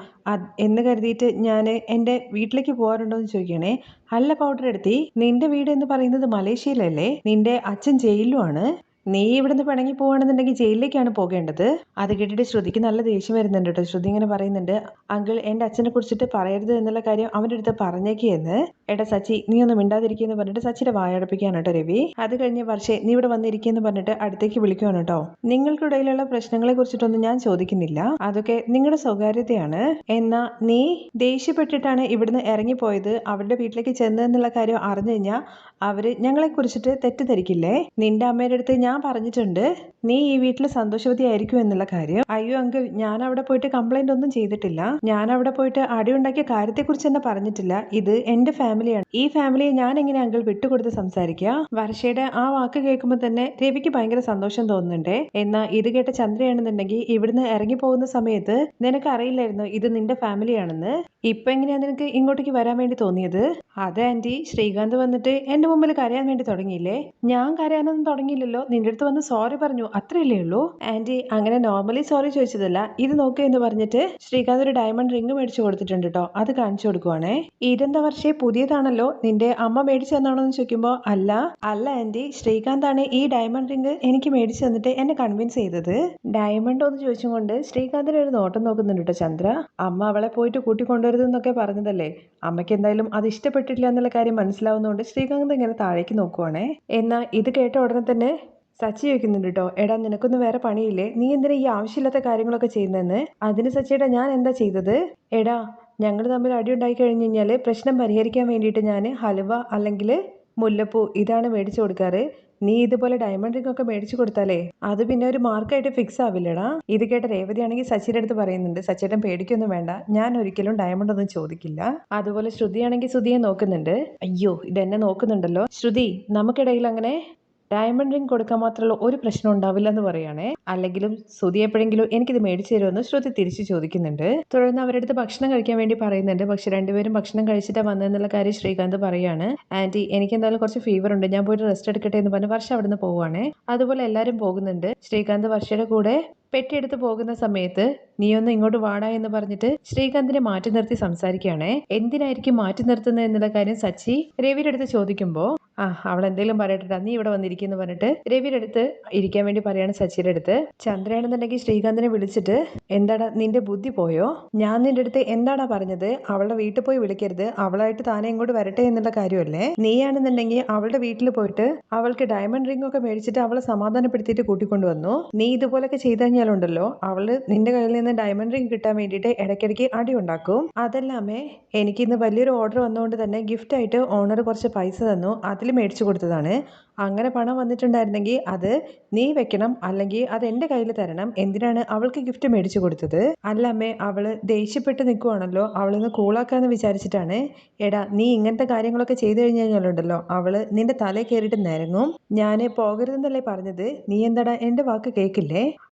എന്ന് കരുതിയിട്ട് ഞാൻ എൻ്റെ വീട്ടിലേക്ക് പോകാറുണ്ടോ എന്ന് ചോദിക്കണേ. അല്ല പൗഡർ എടുത്തി, നിന്റെ വീട് എന്ന് പറയുന്നത് മലേഷ്യയിലല്ലേ? നിന്റെ അച്ഛൻ ജയിലുമാണ്. നീ ഇവിടുന്ന് പിണങ്ങി പോവാണെന്നുണ്ടെങ്കിൽ ജയിലിലേക്കാണ് പോകേണ്ടത്. അത് കേട്ടിട്ട് ശ്രുതിക്ക് നല്ല ദേഷ്യം വരുന്നുണ്ട് കേട്ടോ. ശ്രുതി ഇങ്ങനെ പറയുന്നുണ്ട്, അങ്കിൾ എൻ്റെ അച്ഛനെ കുറിച്ചിട്ട് പറയരുത് എന്നുള്ള കാര്യം അവൻ്റെ അടുത്ത് പറഞ്ഞേക്കെന്ന്. എടാ സച്ചി, നീ ഒന്ന് മിണ്ടാതിരിക്കുമെന്ന് പറഞ്ഞിട്ട് സച്ചിയുടെ വായടപ്പിക്കുകയാണ് കേട്ടോ രവി. അത് കഴിഞ്ഞ് വർഷേ, നീ ഇവിടെ വന്നിരിക്കുമെന്ന് പറഞ്ഞിട്ട് അടുത്തേക്ക് വിളിക്കുവാണ് കേട്ടോ. നിങ്ങൾക്കിടയിലുള്ള പ്രശ്നങ്ങളെ കുറിച്ചിട്ടൊന്നും ഞാൻ ചോദിക്കുന്നില്ല, അതൊക്കെ നിങ്ങളുടെ സ്വകാര്യതയാണ്. എന്നാ നീ ദേഷ്യപ്പെട്ടിട്ടാണ് ഇവിടുന്ന് ഇറങ്ങിപ്പോയത്, അവരുടെ വീട്ടിലേക്ക് ചെന്നതെന്നുള്ള കാര്യം അറിഞ്ഞു കഴിഞ്ഞാൽ അവര് ഞങ്ങളെ കുറിച്ചിട്ട് തെറ്റിദ്ധരിക്കില്ലേ? നിന്റെ അമ്മയുടെ അടുത്ത് ഞാൻ ഞാൻ പറഞ്ഞിട്ടുണ്ട് നീ ഈ വീട്ടിൽ സന്തോഷവതി ആയിരിക്കും എന്നുള്ള കാര്യം. അയ്യോ അങ്കിൾ, ഞാൻ അവിടെ പോയിട്ട് കംപ്ലൈന്റ് ഒന്നും ചെയ്തിട്ടില്ല. ഞാൻ അവിടെ പോയിട്ട് അടിയുണ്ടാക്കിയ കാര്യത്തെക്കുറിച്ച് തന്നെ പറഞ്ഞിട്ടില്ല. ഇത് എന്റെ ഫാമിലിയാണ്. ഈ ഫാമിലിയെ ഞാൻ എങ്ങനെ അങ്കിൾ വിട്ടുകൊടുത്ത് സംസാരിക്കുക? വർഷയുടെ ആ വാക്ക് കേൾക്കുമ്പോൾ തന്നെ രവിക്ക് ഭയങ്കര സന്തോഷം തോന്നുന്നുണ്ടേ. എന്നാൽ ഇത് കേട്ട ചന്ദ്രയാണെന്നുണ്ടെങ്കിൽ ഇവിടുന്ന് ഇറങ്ങി പോകുന്ന സമയത്ത് നിനക്ക് അറിയില്ലായിരുന്നു ഇത് നിന്റെ ഫാമിലിയാണെന്ന്. ഇപ്പൊ എങ്ങനെയാ നിനക്ക് ഇങ്ങോട്ടേക്ക് വരാൻ വേണ്ടി തോന്നിയത്? അതെ ആന്റി, ശ്രീകാന്ത് വന്നിട്ട് എന്റെ മുമ്പിൽ കരയാൻ വേണ്ടി തുടങ്ങിയില്ലേ? ഞാൻ കരയാനൊന്നും തുടങ്ങിയില്ലല്ലോ, നിന്റെ അടുത്ത് വന്ന് സോറി പറഞ്ഞു, അത്രയല്ലേ ഉള്ളൂ. ആന്റി, അങ്ങനെ നോർമലി സോറി ചോദിച്ചതല്ല, ഇത് നോക്കുക എന്ന് പറഞ്ഞിട്ട് ശ്രീകാന്ത് ഒരു ഡയമണ്ട് റിംഗ് മേടിച്ചു കൊടുത്തിട്ടുണ്ട് കേട്ടോ. അത് കാണിച്ചു കൊടുക്കുവാണേ. ഇതെന്താ വർഷേ, പുതിയതാണല്ലോ, നിന്റെ അമ്മ മേടിച്ചു തന്നാണോ എന്ന് ചോദിക്കുമ്പോ അല്ല ആന്റി, ശ്രീകാന്ത് ആണ് ഈ ഡയമണ്ട് റിംഗ് എനിക്ക് മേടിച്ചു തന്നിട്ട് എന്നെ കൺവിൻസ് ചെയ്തത്. ഡയമണ്ടോ എന്ന് ചോദിച്ചുകൊണ്ട് ശ്രീകാന്തിനെ ഒരു നോട്ടം നോക്കുന്നുണ്ട് കേട്ടോ ചന്ദ്ര. അമ്മ അവളെ പോയിട്ട് കൂട്ടിക്കൊണ്ടുവരുതെന്നൊക്കെ പറഞ്ഞതല്ലേ, അമ്മയ്ക്ക് എന്തായാലും അത് ഇഷ്ടപ്പെട്ടിട്ടില്ല എന്നുള്ള കാര്യം മനസ്സിലാവുന്നതുകൊണ്ട് ശ്രീകാന്ത് ഇങ്ങനെ താഴേക്ക് നോക്കുവാണേ. എന്നാൽ ഇത് കേട്ട ഉടനെ തന്നെ സച്ചി ചോദിക്കുന്നുണ്ട് കേട്ടോ, എടാ നിനക്കൊന്നും വേറെ പണിയില്ലേ, നീ എന്തിനാ ഈ ആവശ്യമില്ലാത്ത കാര്യങ്ങളൊക്കെ ചെയ്യുന്നതെന്ന്. അതിന് സച്ചിയുടെ ഞാൻ എന്താ ചെയ്തത്? എടാ, ഞങ്ങൾ തമ്മിൽ അടി ഉണ്ടായി കഴിഞ്ഞ് കഴിഞ്ഞാൽ പ്രശ്നം പരിഹരിക്കാൻ വേണ്ടിയിട്ട് ഞാൻ ഹലുവ അല്ലെങ്കിൽ മുല്ലപ്പൂ ഇതാണ് മേടിച്ചു കൊടുക്കാറ്. നീ ഇതുപോലെ ഡയമണ്ട് റിംഗ് ഒക്കെ മേടിച്ചു കൊടുത്താലേ അത് പിന്നെ ഒരു മാർക്കായിട്ട് ഫിക്സ് ആവില്ലടാ. ഇത് കേട്ട രേവതി ആണെങ്കിൽ സച്ചിയുടെ അടുത്ത് പറയുന്നുണ്ട്, സച്ചിയേട്ടൻ പേടിക്കൊന്നും വേണ്ട, ഞാൻ ഒരിക്കലും ഡയമണ്ട് ഒന്നും ചോദിക്കില്ല. അതുപോലെ ശ്രുതിയാണെങ്കിൽ ശ്രുതിയെ നോക്കുന്നുണ്ട്. അയ്യോ, ഇതെന്നെ നോക്കുന്നുണ്ടല്ലോ. ശ്രുതി, നമുക്കിടയിൽ അങ്ങനെ ഡയമണ്ട് റിംഗ് കൊടുക്കാൻ മാത്രമുള്ള ഒരു പ്രശ്നം ഉണ്ടാവില്ല എന്ന് പറയുകയാണേ. അല്ലെങ്കിലും ശ്രുതി എപ്പോഴെങ്കിലും എനിക്കിത് മേടിച്ചു തരുമെന്ന് ശ്രുതി തിരിച്ചു ചോദിക്കുന്നുണ്ട്. തുടർന്ന് അവരുടെ അടുത്ത് ഭക്ഷണം കഴിക്കാൻ വേണ്ടി പറയുന്നുണ്ട്. പക്ഷെ രണ്ടുപേരും ഭക്ഷണം കഴിച്ചിട്ടാണ് വന്നതെന്നുള്ള കാര്യം ശ്രീകാന്ത് പറയാണ്. ആന്റി, എനിക്ക് എന്തായാലും കുറച്ച് ഫീവർ ഉണ്ട്, ഞാൻ പോയിട്ട് റെസ്റ്റ് എടുക്കട്ടെ എന്ന് പറഞ്ഞ് വർഷ അവിടെ നിന്ന് പോവുകയാണേ. അതുപോലെ എല്ലാവരും പോകുന്നുണ്ട്. ശ്രീകാന്ത് വർഷയുടെ കൂടെ പെട്ടിയെടുത്ത് പോകുന്ന സമയത്ത് നീ ഒന്ന് ഇങ്ങോട്ട് വാടാ എന്ന് പറഞ്ഞിട്ട് ശ്രീകാന്തിനെ മാറ്റി നിർത്തി സംസാരിക്കുകയാണേ. എന്തിനായിരിക്കും മാറ്റി നിർത്തുന്നത് എന്നുള്ള കാര്യം സച്ചി രവിയുടെ അടുത്ത് ചോദിക്കുമ്പോൾ അവൾ എന്തെങ്കിലും പറയട്ടെ, നീ ഇവിടെ വന്നിരിക്കുന്നു പറഞ്ഞിട്ട് രവിയുടെ അടുത്ത് ഇരിക്കാൻ വേണ്ടി പറയാണ് സച്ചിയുടെ അടുത്ത്. ചന്ദ്രയാണെന്നുണ്ടെങ്കിൽ ശ്രീകാന്തിനെ വിളിച്ചിട്ട്, എന്താടാ നിന്റെ ബുദ്ധി പോയോ? ഞാൻ നിന്റെ അടുത്ത് എന്താടാ പറഞ്ഞത്? അവളുടെ വീട്ടിൽ പോയി വിളിക്കരുത്, അവളായിട്ട് താനെ ഇങ്ങോട്ട് വരട്ടെ എന്നുള്ള കാര്യമല്ലേ? നീയാണെന്നുണ്ടെങ്കിൽ അവളുടെ വീട്ടിൽ പോയിട്ട് അവൾക്ക് ഡയമണ്ട് റിംഗ് ഒക്കെ മേടിച്ചിട്ട് അവളെ സമാധാനപ്പെടുത്തിയിട്ട് കൂട്ടിക്കൊണ്ടുവന്നു. നീ ഇതുപോലൊക്കെ ചെയ്ത് കഴിഞ്ഞാലുണ്ടല്ലോ അവള് നിന്റെ കയ്യിൽ നിന്ന് ഡയമണ്ട് റിംഗ് കിട്ടാൻ വേണ്ടിയിട്ട് ഇടയ്ക്കിടയ്ക്ക് അടി ഉണ്ടാക്കും. അതല്ലാമേ, എനിക്കിന്ന് വലിയൊരു ഓർഡർ വന്നുകൊണ്ട് തന്നെ ഗിഫ്റ്റ് ആയിട്ട് ഓണർ കുറച്ച് പൈസ തന്നു, അതിൽ മേടിച്ചു കൊടുത്തതാണ്. അങ്ങനെ പണം വന്നിട്ടുണ്ടായിരുന്നെങ്കിൽ അത് നീ വെക്കണം, അല്ലെങ്കിൽ അത് എൻ്റെ കയ്യിൽ തരണം. എന്തിനാണ് അവൾക്ക് ഗിഫ്റ്റ് മേടിച്ചു കൊടുത്തത്? അല്ല അമ്മേ, അവള് ദേഷ്യപ്പെട്ട് നിൽക്കുവാണല്ലോ, അവളിന്ന് കൂളാക്കാന്ന് വിചാരിച്ചിട്ടാണ്. എടാ, നീ ഇങ്ങനത്തെ കാര്യങ്ങളൊക്കെ ചെയ്തു കഴിഞ്ഞാലുണ്ടല്ലോ അവള് നിന്റെ തലയിൽ കയറിയിട്ട് നിരങ്ങും. ഞാൻ പോകരുതെന്നല്ലേ പറഞ്ഞത്, നീ എന്താടാ എൻ്റെ വാക്ക് കേൾക്കില്ലേ?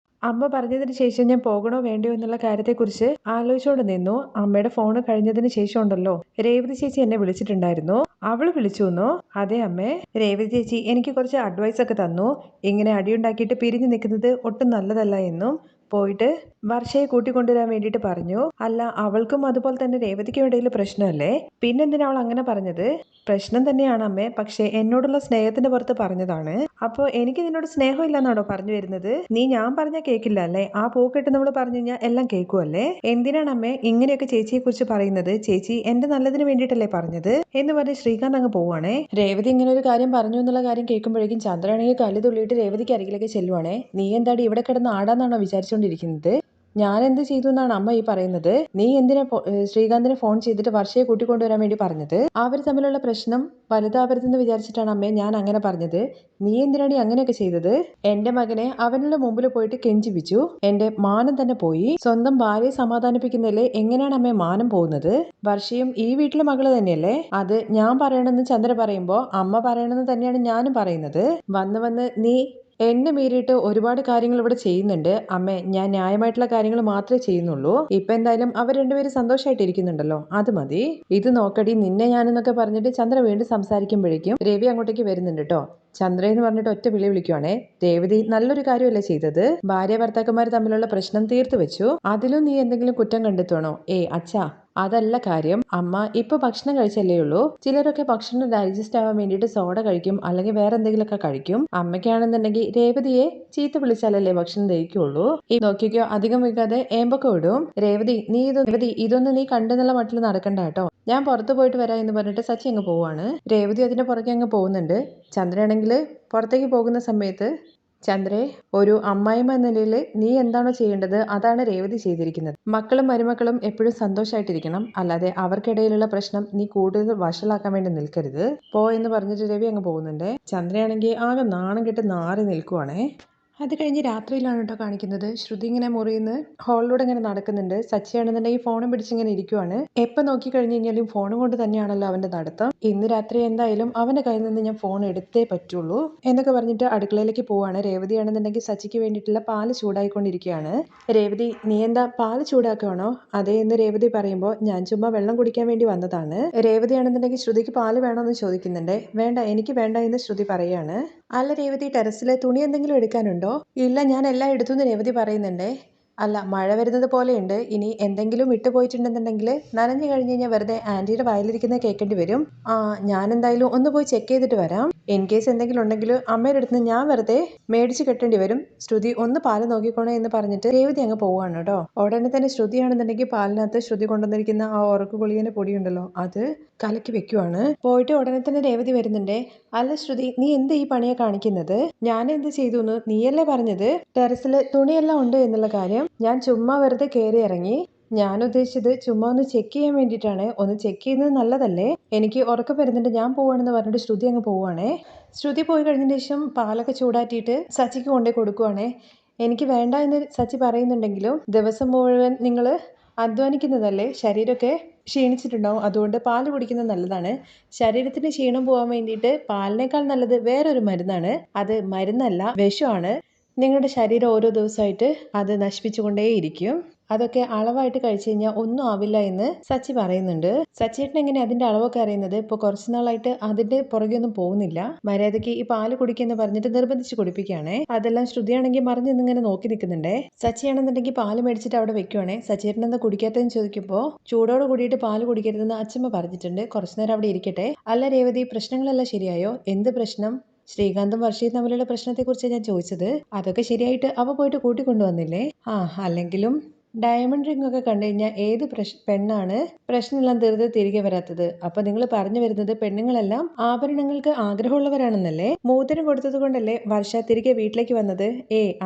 അമ്മ പറഞ്ഞതിന് ശേഷം ഞാൻ പോകണോ വേണ്ടയോ എന്നുള്ള കാര്യത്തെക്കുറിച്ച് ആലോചിച്ചുകൊണ്ട് നിന്നു. അമ്മയുടെ ഫോണ് കഴിഞ്ഞതിന് ശേഷം ഉണ്ടല്ലോ രേവതി ചേച്ചി എന്നെ വിളിച്ചിട്ടുണ്ടായിരുന്നു. അവള് വിളിച്ചു എന്നോ? അതെ അമ്മേ, രേവതി ചേച്ചി എനിക്ക് കുറച്ച് അഡ്വൈസ് ഒക്കെ തന്നു. ഇങ്ങനെ അടിയുണ്ടാക്കിയിട്ട് പിരിഞ്ഞു നിൽക്കുന്നത് ഒട്ടും നല്ലതല്ല എന്നും പോയിട്ട് വർഷയെ കൂട്ടിക്കൊണ്ടുവരാൻ വേണ്ടിയിട്ട് പറഞ്ഞു. അല്ല, അവൾക്കും അതുപോലെ തന്നെ രേവതിക്കും ഇടയിൽ പ്രശ്നമല്ലേ? പിന്നെന്തിനാ അവൾ അങ്ങനെ പറഞ്ഞത്? പ്രശ്നം തന്നെയാണ് അമ്മേ, പക്ഷേ എന്നോടുള്ള സ്നേഹത്തിന്റെ പുറത്ത് പറഞ്ഞതാണ്. അപ്പോൾ എനിക്ക് നിന്നോട് സ്നേഹമില്ലെന്നാണോ പറഞ്ഞു വരുന്നത്? നീ ഞാൻ പറഞ്ഞാൽ കേൾക്കില്ല അല്ലേ? ആ പൂക്കെട്ട് നമ്മൾ പറഞ്ഞു കഴിഞ്ഞാൽ എല്ലാം കേൾക്കുമല്ലേ? എന്തിനാണ് അമ്മേ ഇങ്ങനെയൊക്കെ ചേച്ചിയെ കുറിച്ച് പറയുന്നത്? ചേച്ചി എന്റെ നല്ലതിന് വേണ്ടിയിട്ടല്ലേ പറഞ്ഞത് എന്ന് പറഞ്ഞ് ശ്രീകാന്ത് അങ്ങ് പോവാണേ. രേവതി ഇങ്ങനെ ഒരു കാര്യം പറഞ്ഞു എന്നുള്ള കാര്യം കേൾക്കുമ്പോഴേക്കും ചന്ദ്രനാണെങ്കിൽ കല്ല് തുള്ളിയിട്ട് രേവതിക്ക് അരികിലേക്ക് ചെല്ലുവാണേ. നീ എന്താടി ഇവിടെ കിടന്ന് ആടാന്നാണോ വിചാരിച്ചുകൊണ്ടിരിക്കുന്നത്? ഞാൻ എന്ത് ചെയ്തു എന്നാണ് അമ്മ ഈ പറയുന്നത്? നീ എന്തിനാ ശ്രീകാന്തിനെ ഫോൺ ചെയ്തിട്ട് വർഷയെ കൂട്ടിക്കൊണ്ടുവരാൻ വേണ്ടി പറഞ്ഞത്? അവർ തമ്മിലുള്ള പ്രശ്നം വലുതാവരുതെന്ന് വിചാരിച്ചിട്ടാണ് അമ്മേ ഞാൻ അങ്ങനെ പറഞ്ഞത്. നീ എന്തിനാണ് അങ്ങനെയൊക്കെ ചെയ്തത്? എന്റെ മകനെ അവനുള്ള മുമ്പിൽ പോയിട്ട് കെഞ്ചിപ്പിച്ചു, എന്റെ മാനം തന്നെ പോയി. സ്വന്തം ഭാര്യയെ സമാധാനിപ്പിക്കുന്നില്ലേ, എങ്ങനെയാണ് അമ്മേ മാനം പോകുന്നത്? വർഷയും ഈ വീട്ടിലെ മകള് തന്നെയല്ലേ? അത് ഞാൻ പറയണമെന്ന് ചന്ദ്ര പറയുമ്പോ അമ്മ പറയണമെന്ന് തന്നെയാണ് ഞാനും പറയുന്നത്. വന്ന് വന്ന് നീ എന്നെ മീറിയിട്ട് ഒരുപാട് കാര്യങ്ങൾ ഇവിടെ ചെയ്യുന്നുണ്ട് അമ്മേ. ഞാൻ ന്യായമായിട്ടുള്ള കാര്യങ്ങൾ മാത്രമേ ചെയ്യുന്നുള്ളൂ. ഇപ്പൊ എന്തായാലും അവർ രണ്ടുപേരും സന്തോഷമായിട്ട് ഇരിക്കുന്നുണ്ടല്ലോ, അത് മതി. ഇത് നോക്കടി നിന്നെ ഞാനെന്നൊക്കെ പറഞ്ഞിട്ട് ചന്ദ്ര വീണ്ടും സംസാരിക്കുമ്പോഴേക്കും രവി അങ്ങോട്ടേക്ക് വരുന്നുണ്ട് കേട്ടോ. ചന്ദ്ര എന്ന് പറഞ്ഞിട്ട് ഒറ്റ വിളി വിളിക്കുവാണേ. രേവതി നല്ലൊരു കാര്യമല്ലേ ചെയ്തത്? ഭാര്യ ഭർത്താക്കന്മാർ തമ്മിലുള്ള പ്രശ്നം തീർത്തു വെച്ചു, അതിലും നീ എന്തെങ്കിലും കുറ്റം കണ്ടെത്തണോ? അച്ഛാ, അതല്ല കാര്യം. അമ്മ ഇപ്പൊ ഭക്ഷണം കഴിച്ചല്ലേ ഉള്ളൂ. ചിലരൊക്കെ ഭക്ഷണം ഡൈജസ്റ്റ് ആവാൻ വേണ്ടിയിട്ട് സോഡ കഴിക്കും, അല്ലെങ്കിൽ വേറെ എന്തെങ്കിലുമൊക്കെ കഴിക്കും. അമ്മയ്ക്കാണെന്നുണ്ടെങ്കിൽ രേവതിയെ ചീത്ത വിളിച്ചാലല്ലേ ഭക്ഷണം ദഹിക്കുള്ളൂ. ഈ നോക്കിക്കോ, അധികം വൈകാതെ ഏമ്പൊക്കെ വിടും. രേവതി ഇതൊന്നും നീ കണ്ടെന്നുള്ള മട്ടിൽ നടക്കണ്ട കേട്ടോ, ഞാൻ പുറത്തു പോയിട്ട് വരാം എന്ന് പറഞ്ഞിട്ട് സച്ചി അങ്ങ് പോവാണ്. രേവതി അതിന്റെ പുറകെ അങ്ങ് പോകുന്നുണ്ട്. ചന്ദ്രയാണെങ്കിൽ പുറത്തേക്ക് പോകുന്ന സമയത്ത് ചന്ദ്രേ, ഒരു അമ്മായിമ്മ എന്ന നിലയിൽ നീ എന്താണോ ചെയ്യേണ്ടത് അതാണ് രേവതി ചെയ്തിരിക്കുന്നത്. മക്കളും മരുമക്കളും എപ്പോഴും സന്തോഷമായിട്ടിരിക്കണം, അല്ലാതെ അവർക്കിടയിലുള്ള പ്രശ്നം നീ കൂടുതൽ വഷളാക്കാൻ വേണ്ടി നിൽക്കരുത്. പോ എന്ന് പറഞ്ഞിട്ട് രവി അങ്ങ് പോകുന്നുണ്ട്. ചന്ദ്രയാണെങ്കിൽ ആകെ നാണം കെട്ട് നാറി നിൽക്കുവാണേ. അത് കഴിഞ്ഞ് രാത്രിയിലാണ് കേട്ടോ കാണിക്കുന്നത്. ശ്രുതി ഇങ്ങനെ മുറിയിൽ നിന്ന് ഹാളിലൂടെ ഇങ്ങനെ നടക്കുന്നുണ്ട്. സച്ചിയാണെന്നുണ്ടെങ്കിൽ ഫോണും പിടിച്ചിങ്ങനെ ഇരിക്കുവാണ്. എപ്പോൾ നോക്കിക്കഴിഞ്ഞ് കഴിഞ്ഞാലും ഫോണും കൊണ്ട് തന്നെയാണല്ലോ അവൻ്റെ നടത്തം. ഇന്ന് രാത്രി എന്തായാലും അവൻ്റെ കയ്യിൽ നിന്ന് ഞാൻ ഫോൺ എടുത്തേ പറ്റുള്ളൂ എന്നൊക്കെ പറഞ്ഞിട്ട് അടുക്കളയിലേക്ക് പോവാണ്. രേവതിയാണെന്നുണ്ടെങ്കിൽ സച്ചിക്ക് വേണ്ടിയിട്ടുള്ള പാല് ചൂടായിക്കൊണ്ടിരിക്കുകയാണ്. രേവതി, നീ എന്താ പാല് ചൂടാക്കുകയാണോ? അതേ എന്ന് രേവതി പറയുമ്പോൾ ഞാൻ ചുമ്മാ വെള്ളം കുടിക്കാൻ വേണ്ടി വന്നതാണ്. രേവതിയാണെന്നുണ്ടെങ്കിൽ ശ്രുതിക്ക് പാല് വേണമെന്ന് ചോദിക്കുന്നുണ്ട്. വേണ്ട, എനിക്ക് വേണ്ട എന്ന് ശ്രുതി പറയാണ്. അല്ല രേവതി, ടെറസിലെ തുണി എന്തെങ്കിലും എടുക്കാനുണ്ടോ? ഇല്ല, ഞാൻ എല്ലാം എടുത്തു എന്ന് രേവതി പറയുന്നുണ്ടേ. അല്ല, മഴ വരുന്നത് പോലെയുണ്ട്. ഇനി എന്തെങ്കിലും വിട്ടുപോയിട്ടുണ്ടെന്നുണ്ടെങ്കിൽ നനഞ്ഞു കഴിഞ്ഞ് കഴിഞ്ഞാൽ വെറുതെ ആൻറ്റിയുടെ വയലിരിക്കുന്നത് കേൾക്കേണ്ടി വരും. ഞാൻ എന്തായാലും ഒന്ന് പോയി ചെക്ക് ചെയ്തിട്ട് വരാം. ഇൻ കേസ് എന്തെങ്കിലും ഉണ്ടെങ്കിൽ അമ്മയുടെ അടുത്ത് നിന്ന് ഞാൻ വെറുതെ മേടിച്ച് കെട്ടേണ്ടി വരും. ശ്രുതി ഒന്ന് പാല് നോക്കിക്കോണേ എന്ന് പറഞ്ഞിട്ട് രേവതി അങ്ങ് പോവാണ് കേട്ടോ. ഉടനെ തന്നെ ശ്രുതിയാണെന്നുണ്ടെങ്കിൽ പാലിനകത്ത് ശ്രുതി കൊണ്ടുവന്നിരിക്കുന്ന ആ ഉറക്കു ഗുളികേൻ്റെ പൊടിയുണ്ടല്ലോ, അത് കലക്കി വെക്കുവാണ്. പോയിട്ട് ഉടനെ തന്നെ രേവതി വരുന്നുണ്ടേ. അല്ല ശ്രുതി, നീ എന്ത് ഈ പണിയെ കാണിക്കുന്നത്? ഞാൻ എന്ത് ചെയ്തു എന്ന് നീയല്ലേ പറഞ്ഞത്? ടെറസിൽ തുണിയെല്ലാം ഉണ്ട് എന്നുള്ള കാര്യം. ഞാൻ ചുമ്മാ വെറുതെ കയറി ഇറങ്ങി. ഞാൻ ഉദ്ദേശിച്ചത് ചുമ്മാ ഒന്ന് ചെക്ക് ചെയ്യാൻ വേണ്ടിയിട്ടാണ്. ഒന്ന് ചെക്ക് ചെയ്യുന്നത് നല്ലതല്ലേ? എനിക്ക് ഉറക്കം വരുന്നുണ്ട്, ഞാൻ പോവാണെന്ന് പറഞ്ഞിട്ട് ശ്രുതി അങ്ങ് പോവാണേ. ശ്രുതി പോയി കഴിഞ്ഞതിന് ശേഷം പാലൊക്കെ ചൂടാറ്റിയിട്ട് സച്ചിക്ക് കൊണ്ടേ കൊടുക്കുവാണേ. എനിക്ക് വേണ്ട എന്ന് സച്ചി പറയുന്നുണ്ടെങ്കിലും ദിവസം മുഴുവൻ നിങ്ങൾ അധ്വാനിക്കുന്നതല്ലേ, ശരീരമൊക്കെ ക്ഷീണിച്ചിട്ടുണ്ടാവും. അതുകൊണ്ട് പാല് കുടിക്കുന്നത് നല്ലതാണ്. ശരീരത്തിന് ക്ഷീണം പോകാൻ വേണ്ടിയിട്ട് പാലിനേക്കാൾ നല്ലത് വേറൊരു മരുന്നാണ്. അത് മരുന്നല്ല, വിഷമാണ്. നിങ്ങളുടെ ശരീരം ഓരോ ദിവസമായിട്ട് അത് നശിപ്പിച്ചുകൊണ്ടേയിരിക്കും. അതൊക്കെ അളവായിട്ട് കഴിച്ചു കഴിഞ്ഞാൽ ഒന്നും ആവില്ല എന്ന് സച്ചി പറയുന്നുണ്ട്. സച്ചിയേട്ടൻ എങ്ങനെ അതിന്റെ അളവൊക്കെ അറിയുന്നത്? ഇപ്പോൾ കുറച്ച് നാളായിട്ട് അതിന്റെ പുറകെ ഒന്നും പോകുന്നില്ല. മര്യാദയ്ക്ക് ഈ പാല് കുടിക്കുമെന്ന് പറഞ്ഞിട്ട് നിർബന്ധിച്ച് കുടിപ്പിക്കുകയാണേ. അതെല്ലാം ശ്രുതിയാണെങ്കിൽ മറിഞ്ഞ് ഇങ്ങനെ നോക്കി നിൽക്കുന്നുണ്ടേ. സച്ചിയാണെന്നുണ്ടെങ്കിൽ പാല് മേടിച്ചിട്ട് അവിടെ വെക്കുവാണേ. സച്ചിയേട്ടൻ എന്താ കുടിക്കാത്തതെന്ന് ചോദിക്കുമ്പോൾ ചൂടോട് കൂടിയിട്ട് പാല് കുടിക്കരുതെന്ന് അച്ഛമ്മ പറഞ്ഞിട്ടുണ്ട്. കുറച്ചു നേരം അവിടെ ഇരിക്കട്ടെ. അല്ല രേവതി, പ്രശ്നങ്ങളെല്ലാം ശരിയായോ? എന്ത് പ്രശ്നം? ശ്രീകാന്തും വർഷയും തമ്മിലുള്ള പ്രശ്നത്തെക്കുറിച്ച് ഞാൻ ചോദിച്ചത്. അതൊക്കെ ശരിയായിട്ട് അവ പോയിട്ട് കൂട്ടിക്കൊണ്ടുവന്നില്ലേ? അല്ലെങ്കിലും ഡയമണ്ട് റിംഗ് ഒക്കെ കണ്ടു കഴിഞ്ഞാൽ ഏത് പെണ്ണാണ് പ്രശ്നമെല്ലാം തീർത്ത് തിരികെ വരാത്തത്? അപ്പൊ നിങ്ങൾ പറഞ്ഞു വരുന്നത് പെണ്ണുങ്ങളെല്ലാം ആഭരണങ്ങൾക്ക് ആഗ്രഹമുള്ളവരാണെന്നല്ലേ? മോതിരം കൊടുത്തത് കൊണ്ടല്ലേ വർഷ തിരികെ വീട്ടിലേക്ക് വന്നത്?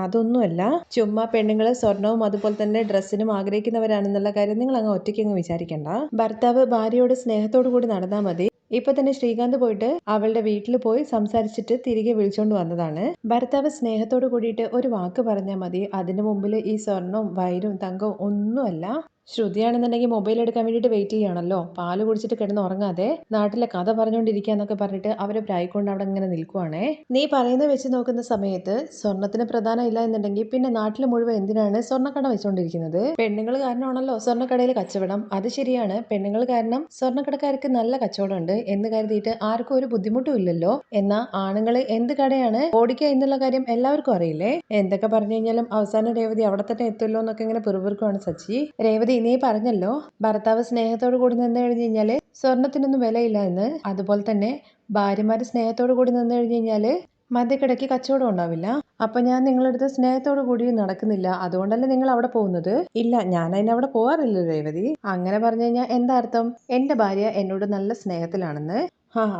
അതൊന്നുമല്ല. ചുമ്മാ പെണ്ണുങ്ങൾ സ്വർണവും അതുപോലെ തന്നെ ഡ്രസ്സിനും ആഗ്രഹിക്കുന്നവരാണെന്നുള്ള കാര്യം നിങ്ങൾ അങ്ങ് ഒറ്റയ്ക്കങ്ങ് വിചാരിക്കണ്ട. ഭർത്താവ് ഭാര്യയോട് സ്നേഹത്തോടു കൂടി നടന്നാൽ മതി. ഇപ്പൊ തന്നെ ശ്രീകാന്ത് പോയിട്ട് അവളുടെ വീട്ടിൽ പോയി സംസാരിച്ചിട്ട് തിരികെ വിളിച്ചോണ്ട് വന്നതാണ്. ഭർത്താവ് സ്നേഹത്തോട് കൂടിയിട്ട് ഒരു വാക്ക് പറഞ്ഞാൽ മതി. അതിനു മുമ്പിൽ ഈ സ്വർണവും വൈരവും തങ്കവും ഒന്നുമല്ല. ശ്രുതിയാണെന്നുണ്ടെങ്കിൽ മൊബൈൽ എടുക്കാൻ വേണ്ടിയിട്ട് വെയിറ്റ് ചെയ്യുകയാണല്ലോ. പാല് കുടിച്ചിട്ട് കിടന്ന് ഉറങ്ങാതെ നാട്ടിലെ കഥ പറഞ്ഞുകൊണ്ടിരിക്കുക എന്നൊക്കെ പറഞ്ഞിട്ട് അവരെ പ്രായിക്കൊണ്ട് അവിടെ ഇങ്ങനെ നിൽക്കുവാണേ. നീ പറയുന്നത് വെച്ച് നോക്കുന്ന സമയത്ത് സ്വർണത്തിന് പ്രധാനം ഇല്ല എന്നുണ്ടെങ്കിൽ പിന്നെ നാട്ടിൽ മുഴുവൻ എന്തിനാണ് സ്വർണ്ണക്കട വെച്ചുകൊണ്ടിരിക്കുന്നത്? പെണ്ണുങ്ങൾ കാരണമാണല്ലോ സ്വർണ്ണക്കടയിൽ കച്ചവടം. അത് ശരിയാണ്, പെണ്ണുങ്ങൾ കാരണം സ്വർണ്ണക്കടക്കാർക്ക് നല്ല കച്ചവടമുണ്ട് എന്ന് കരുതിയിട്ട് ആർക്കും ഒരു ബുദ്ധിമുട്ടും ഇല്ലല്ലോ. എന്നാൽ ആണുങ്ങൾ എന്ത് കടയാണ് ഓടിക്കുക എന്നുള്ള കാര്യം എല്ലാവർക്കും അറിയില്ലേ? എന്തൊക്കെ പറഞ്ഞു കഴിഞ്ഞാലും അവസാനം രേവതി അവിടെ തന്നെ എത്തുമല്ലോ എന്നൊക്കെ ഇങ്ങനെ പിറുപിറുക്കുവാണ് സച്ചി. രേവതി, നീ പറഞ്ഞല്ലോ ഭർത്താവ് സ്നേഹത്തോടു കൂടി നിന്ന് കഴിഞ്ഞ് കഴിഞ്ഞാല് സ്വർണത്തിനൊന്നും വിലയില്ല എന്ന്. അതുപോലെ തന്നെ ഭാര്യമാര് സ്നേഹത്തോടു കൂടി നിന്ന് കഴിഞ്ഞ് കഴിഞ്ഞാല് മധ്യക്കിടയ്ക്ക് കച്ചവടം ഉണ്ടാവില്ല. അപ്പൊ ഞാൻ നിങ്ങളടുത്ത് സ്നേഹത്തോടു കൂടി നടക്കുന്നില്ല, അതുകൊണ്ടല്ലേ നിങ്ങൾ അവിടെ പോകുന്നത്? ഇല്ല, ഞാൻ അതിനവിടെ പോവാറില്ല രേവതി. അങ്ങനെ പറഞ്ഞു കഴിഞ്ഞാൽ എന്താ അർത്ഥം? എന്റെ ഭാര്യ എന്നോട് നല്ല സ്നേഹത്തിലാണെന്ന്.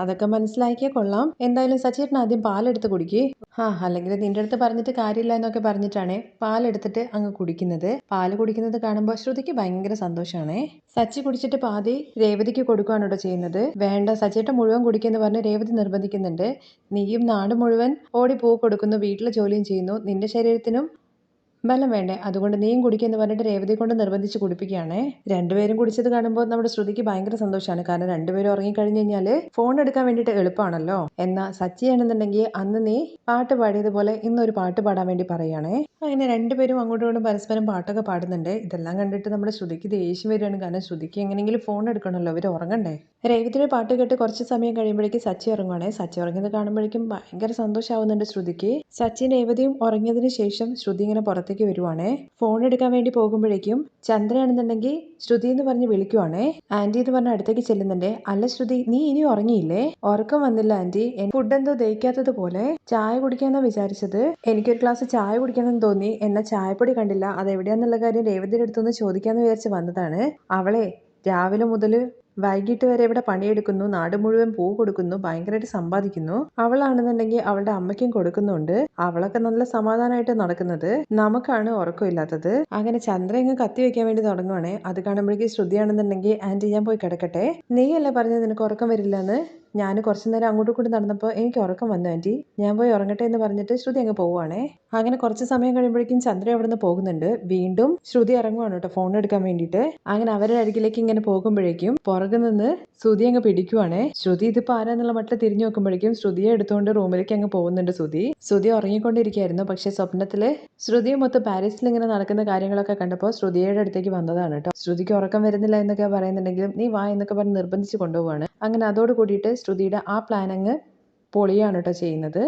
അതൊക്കെ മനസ്സിലാക്കിയേ കൊള്ളാം. എന്തായാലും സച്ചേട്ടൻ ആദ്യം പാലെടുത്ത് കുടിക്ക്. അല്ലെങ്കിൽ നിന്റെ അടുത്ത് പറഞ്ഞിട്ട് കാര്യമില്ല എന്നൊക്കെ പറഞ്ഞിട്ടാണ് പാലെടുത്തിട്ട് അങ്ങ് കുടിക്കുന്നത്. പാല് കുടിക്കുന്നത് കാണുമ്പോൾ ശ്രുതിക്ക് ഭയങ്കര സന്തോഷമാണേ. സച്ചി കുടിച്ചിട്ട് പാതി രേവതിക്ക് കൊടുക്കുകയാണ് കേട്ടോ ചെയ്യുന്നത്. വേണ്ട, സച്ചേട്ടൻ മുഴുവൻ കുടിക്കുമെന്ന് പറഞ്ഞ് രേവതി നിർബന്ധിക്കുന്നുണ്ട്. നീയും നാട് മുഴുവൻ ഓടി പൂ കൊടുക്കുന്നു, വീട്ടിലെ ജോലിയും ചെയ്യുന്നു, നിന്റെ ശരീരത്തിനും ബലം വേണ്ടേ? അതുകൊണ്ട് നീയും കുടിക്കുമെന്ന് പറഞ്ഞിട്ട് രേവതി കൊണ്ട് നിർബന്ധിച്ച് കുടിപ്പിക്കുകയാണേ. രണ്ടുപേരും കുടിച്ചത് കാണുമ്പോൾ നമ്മുടെ ശ്രുതിക്ക് ഭയങ്കര സന്തോഷമാണ്. കാരണം രണ്ടുപേരും ഉറങ്ങിക്കഴിഞ്ഞ് കഴിഞ്ഞാൽ ഫോൺ എടുക്കാൻ വേണ്ടിയിട്ട് എളുപ്പമാണല്ലോ. എന്നാൽ സച്ചിയാണെന്നുണ്ടെങ്കിൽ അന്ന് നീ പാട്ട് പാടിയതുപോലെ ഇന്നൊരു പാട്ട് പാടാൻ വേണ്ടി പറയുകയാണേ. അങ്ങനെ രണ്ടുപേരും അങ്ങോട്ടും ഇങ്ങോട്ടും പരസ്പരം പാട്ടൊക്കെ പാടുന്നുണ്ട്. ഇതെല്ലാം കണ്ടിട്ട് നമ്മുടെ ശ്രുതിക്ക് ദേഷ്യം വരികയാണ്. കാരണം ശ്രുതിക്ക് എങ്ങനെയെങ്കിലും ഫോൺ എടുക്കണമല്ലോ, അവർ ഉറങ്ങണ്ടേ. രേവതിയുടെ പാട്ട് കേട്ട് കുറച്ച് സമയം കഴിയുമ്പോഴേക്കും സച്ചി ഉറങ്ങുവാണേ. സച്ചി ഉറങ്ങിയത് കാണുമ്പോഴേക്കും ഭയങ്കര സന്തോഷമാവുന്നുണ്ട് ശ്രുതിക്ക്. സച്ചിൻ രേവതിയും ഉറങ്ങിയതിന് ശേഷം ശ്രുതി ഇങ്ങനെ പുറത്തേക്ക് വരുവാണേ. ഫോൺ എടുക്കാൻ വേണ്ടി പോകുമ്പോഴേക്കും ചന്ദ്രയാണെന്നുണ്ടെങ്കിൽ ശ്രുതി എന്ന് പറഞ്ഞ് വിളിക്കുവാണേ. ആന്റി എന്ന് പറഞ്ഞ അടുത്തേക്ക് ചെല്ലുന്നുണ്ട്. അല്ല ശ്രുതി, നീ ഇനി ഉറങ്ങിയില്ലേ? ഉറക്കം വന്നില്ല ആന്റി, ഫുഡ് എന്തോ ദഹിക്കാത്തത് പോലെ. ചായ കുടിക്കാന്നാ വിചാരിച്ചത്. എനിക്കൊരു ഗ്ലാസ് ചായ കുടിക്കണമെന്ന് തോന്നി. എന്നാ ചായപ്പൊടി കണ്ടില്ല, അതെവിടെയാന്നുള്ള കാര്യം രേവതിയുടെ അടുത്തൊന്ന് ചോദിക്കാന്ന് വിചാരിച്ച് വന്നതാണ്. അവളെ രാവിലെ മുതൽ വൈകിട്ട് വരെ ഇവിടെ പണിയെടുക്കുന്നു, നാട് മുഴുവൻ പൂ കൊടുക്കുന്നു, ഭയങ്കരമായിട്ട് സമ്പാദിക്കുന്നു. അവളാണെന്നുണ്ടെങ്കിൽ അവളുടെ അമ്മയ്ക്കും കൊടുക്കുന്നുണ്ട്. അവളൊക്കെ നല്ല സമാധാനമായിട്ട് നടക്കുന്നത്. നമുക്കാണ് ഉറക്കമില്ലാത്തത്. അങ്ങനെ ചന്ദ്ര ഇങ്ങ് കത്തി വെക്കാൻ വേണ്ടി തുടങ്ങുവാണേ. അത് കാണുമ്പോഴേക്കും ശ്രുതിയാണെന്നുണ്ടെങ്കിൽ ആന്റി ഞാൻ പോയി കിടക്കട്ടെ, നീയല്ലേ പറഞ്ഞത് നിനക്ക് ഉറക്കം വരില്ല എന്ന്. ഞാൻ കുറച്ചു നേരം അങ്ങോട്ടും കൂടി നടന്നപ്പോൾ എനിക്ക് ഉറക്കം വന്നു ആന്റി, ഞാൻ പോയി ഉറങ്ങട്ടെ എന്ന് പറഞ്ഞിട്ട് ശ്രുതി അങ്ങ് പോവുകയാണേ. അങ്ങനെ കുറച്ച് സമയം കഴിയുമ്പോഴേക്കും ചന്ദ്ര അവിടെ നിന്ന് പോകുന്നുണ്ട്. വീണ്ടും ശ്രുതി ഇറങ്ങുവാണ് കേട്ടോ ഫോൺ എടുക്കാൻ വേണ്ടിയിട്ട്. അങ്ങനെ അവരുടെ അരികിലേക്ക് ഇങ്ങനെ പോകുമ്പോഴേക്കും പുറകു നിന്ന് ശ്രുതി അങ്ങ് പിടിക്കുവാണേ. ശ്രുതി ഇതിപ്പോ ആരാന്നുള്ള മട്ടിൽ തിരിഞ്ഞു നോക്കുമ്പോഴേക്കും ശ്രുതിയെ എടുത്തുകൊണ്ട് റൂമിലേക്ക് അങ്ങ് പോകുന്നുണ്ട്. ശ്രുതി ഉറങ്ങിക്കൊണ്ടിരിക്കുകയായിരുന്നു. പക്ഷെ സ്വപ്നത്തില് ശ്രുതിയും മൊത്തം പാരീസിൽ ഇങ്ങനെ നടക്കുന്ന കാര്യങ്ങളൊക്കെ കണ്ടപ്പോൾ ശ്രുതിയുടെ അടുത്തേക്ക് വന്നതാണ് കേട്ടോ. ശ്രുതിക്ക് ഉറക്കം വരുന്നില്ല എന്നൊക്കെ പറയുന്നുണ്ടെങ്കിലും നീ വാ എന്നൊക്കെ പറഞ്ഞ് നിർബന്ധിച്ച് കൊണ്ടുപോവാണ്. അങ്ങനെ അതോട് കൂടിയിട്ട് ശ്രുതിയുടെ ആ പ്ലാൻ അങ്ങ് പൊളിയാണ് കേട്ടോ ചെയ്യുന്നത്.